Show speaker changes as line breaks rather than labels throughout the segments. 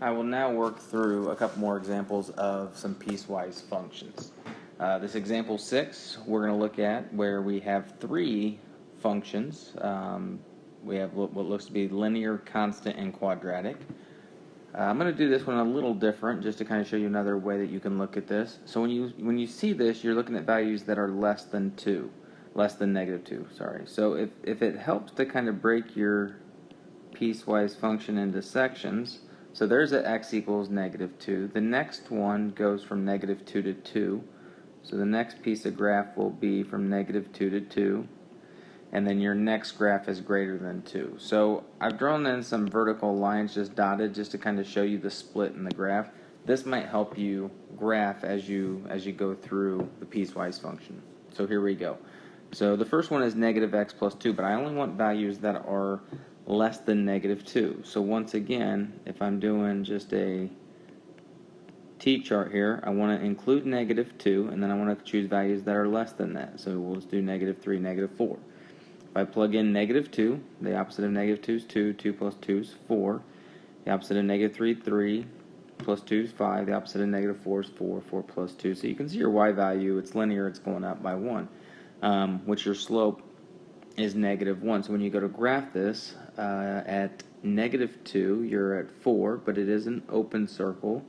I will now work through a couple more examples of some piecewise functions. This example 6, we're going to look at where we have three functions. We have what looks to be linear, constant, and quadratic. I'm going to do this one a little different just to kind of show you another way that you can look at this. So when you see this, you're looking at values that are less than negative 2, sorry. So if it helps to kind of break your piecewise function into sections, so there's a x equals negative 2. The next one goes from negative 2 to 2. So the next piece of graph will be from negative 2 to 2. And then your next graph is greater than 2. So I've drawn in some vertical lines just dotted just to kind of show you the split in the graph. This might help you graph as you go through the piecewise function. So here we go. So the first one is negative x plus 2, but I only want values that are less than negative 2. So once again, if I'm doing just a t-chart here, I want to include negative 2, and then I want to choose values that are less than that. So we'll just do negative 3, negative 4. If I plug in negative 2, the opposite of negative 2 is 2, 2 plus 2 is 4. The opposite of negative 3, 3, plus 2 is 5. The opposite of negative 4 is 4, 4 plus 2. So you can see your y value, it's linear, it's going up by 1, which your slope is negative 1. So when you go to graph this, at negative 2, you're at 4, but it is an open circle.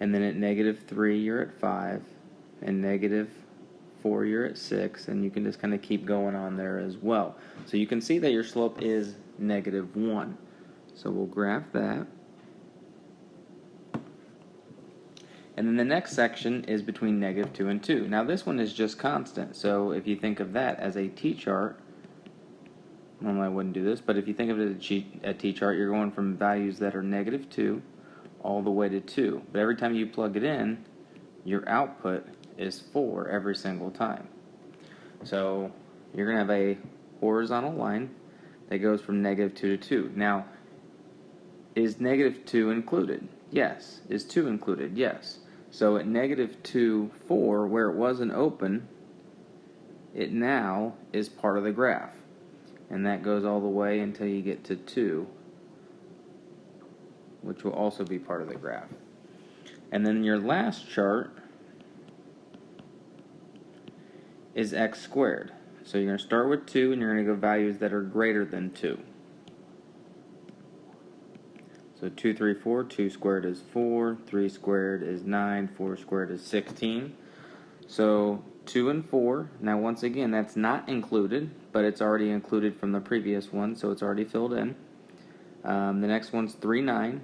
And then at negative 3, you're at 5. And negative 4, you're at 6. And you can just kind of keep going on there as well. So you can see that your slope is negative 1. So we'll graph that. And then the next section is between negative 2 and 2. Now this one is just constant. So if you think of that as a t-chart, normally I wouldn't do this, but if you think of it as a t-chart, you're going from values that are negative 2 all the way to 2. But every time you plug it in, your output is 4 every single time. So you're going to have a horizontal line that goes from negative 2 to 2. Now, is negative 2 included? Yes. Is 2 included? Yes. So at negative 2, 4, where it wasn't open, it now is part of the graph. And that goes all the way until you get to 2, which will also be part of the graph. And then your last chart is x squared. So you're going to start with 2, and you're going to go values that are greater than 2. So 2, 3, 4, 2 squared is 4, 3 squared is 9, 4 squared is 16. So 2 and 4, now once again that's not included, but it's already included from the previous one, so it's already filled in. The next one's 3, 9,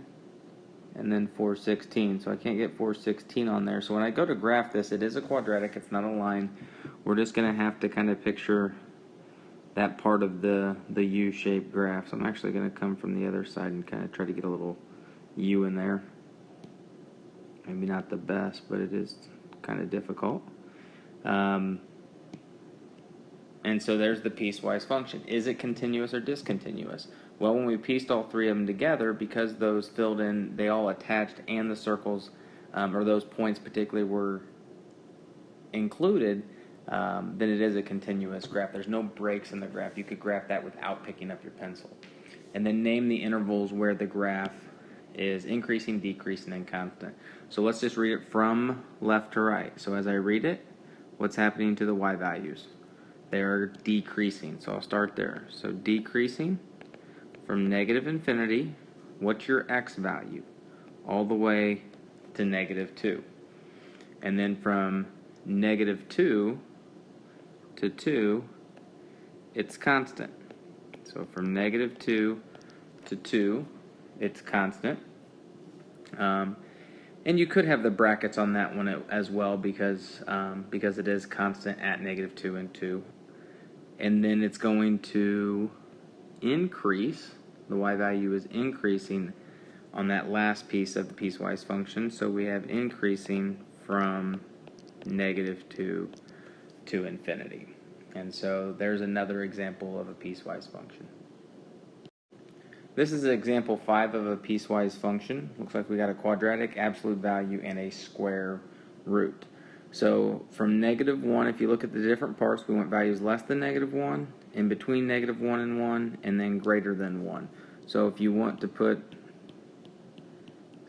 and then 4, 16. So I can't get 4, 16 on there. So when I go to graph this, it is a quadratic, it's not a line. We're just going to have to kind of picture that part of the U-shaped graph. So I'm actually going to come from the other side and kind of try to get a little U in there. Maybe not the best, but it is kind of difficult. And so there's the piecewise function. Is it continuous or discontinuous? Well, when we pieced all three of them together, because those filled in, they all attached, and the circles, or those points particularly, were included, then it is a continuous graph. There's no breaks in the graph. You could graph that without picking up your pencil. And then name the intervals where the graph is increasing, decreasing, and constant. So let's just read it from left to right. So as I read it, what's happening to the y values? They're decreasing. So I'll start there. So decreasing from negative infinity, what's your x value? All the way to negative 2. And then from negative 2 to 2, it's constant. So from negative 2 to 2, it's constant. And you could have the brackets on that one as well because it is constant at negative 2 and 2. And then it's going to increase. The y value is increasing on that last piece of the piecewise function. So we have increasing from negative 2 to infinity. And so there's another example of a piecewise function. This is example 5 of a piecewise function. Looks like we got a quadratic, absolute value, and a square root. So from negative 1, if you look at the different parts, we want values less than negative 1, in between negative 1 and 1, and then greater than 1. So if you want to put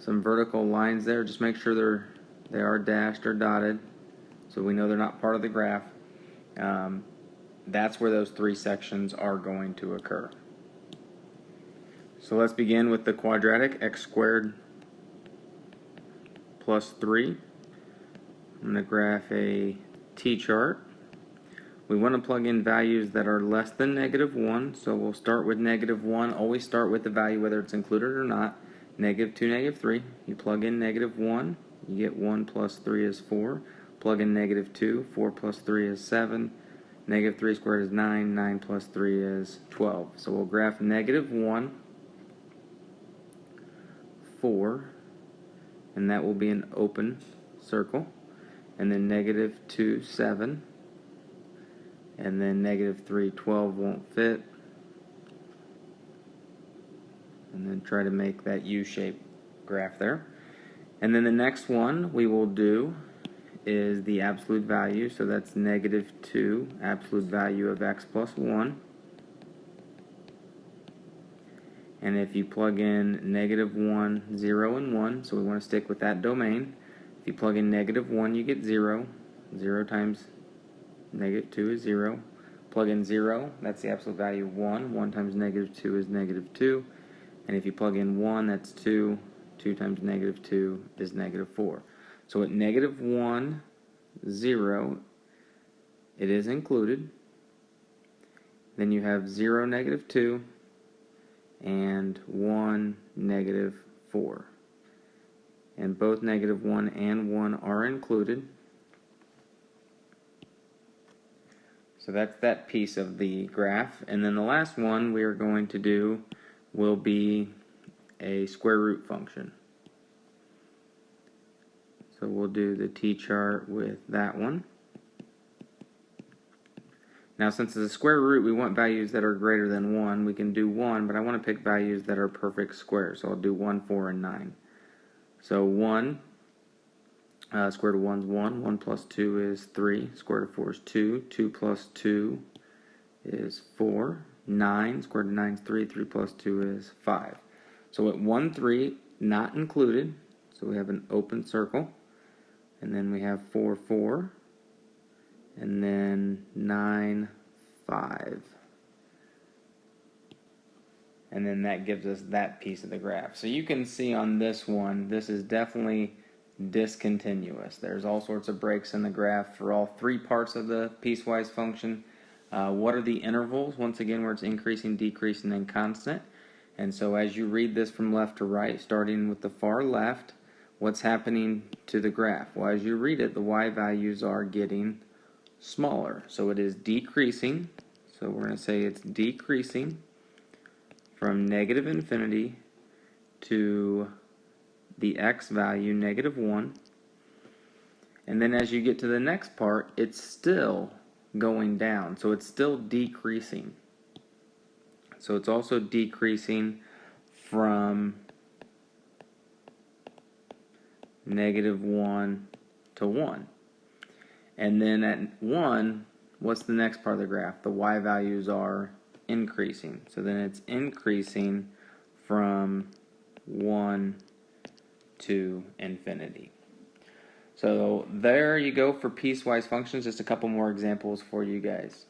some vertical lines there. Just make sure they are dashed or dotted, so we know they're not part of the graph. That's where those three sections are going to occur. So let's begin with the quadratic. X squared plus 3. I'm going to graph a t-chart. We want to plug in values that are less than -1, so we'll start with -1. Always start with the value whether it's included or not. -2, -3. You plug in -1, you get 1 plus 3 is 4. Plug in -2, 4 plus 3 is 7. -3 squared is 9, 9 plus 3 is 12. So we'll graph -1, 4, and that will be an open circle. And then -2, 7. And then -3, 12 won't fit. And then try to make that U-shaped graph there. And then the next one we will do is the absolute value. So that's -2, absolute value of x plus 1. And if you plug in -1, 0, and 1, so we want to stick with that domain. If you plug in -1, you get 0. 0 times -2 is 0. Plug in 0, that's the absolute value of 1. 1 times -2 is -2. And if you plug in 1, that's 2. 2 times -2 is -4. So at -1, 0, it is included. Then you have 0, -2, and 1, -4. And both -1 and 1 are included. So that's that piece of the graph. And then the last one we are going to do will be a square root function. So we'll do the t-chart with that one. Now since it's a square root, we want values that are greater than 1. We can do 1, but I want to pick values that are perfect squares. So I'll do 1, 4, and 9. So 1, square root of 1 is 1. 1 plus 2 is 3. Square root of 4 is 2. 2 plus 2 is 4. 9, square root of 9 is 3. 3 plus 2 is 5. So at 1, 3, not included. So we have an open circle. And then we have 4, 4. And then 9, 5. And then that gives us that piece of the graph. So you can see on this one, this is definitely discontinuous. There's all sorts of breaks in the graph for all three parts of the piecewise function. What are the intervals? Once again, where it's increasing, decreasing, and constant. And so as you read this from left to right, starting with the far left, what's happening to the graph? Well, as you read it, the y values are getting smaller. So it is decreasing. So we're going to say it's decreasing from -infinity to the x value, -1. And then as you get to the next part, it's still going down. So it's still decreasing. So it's also decreasing from -1 to 1. And then at 1, what's the next part of the graph? The y values are increasing. So then it's increasing from 1 to infinity. So there you go for piecewise functions. Just a couple more examples for you guys.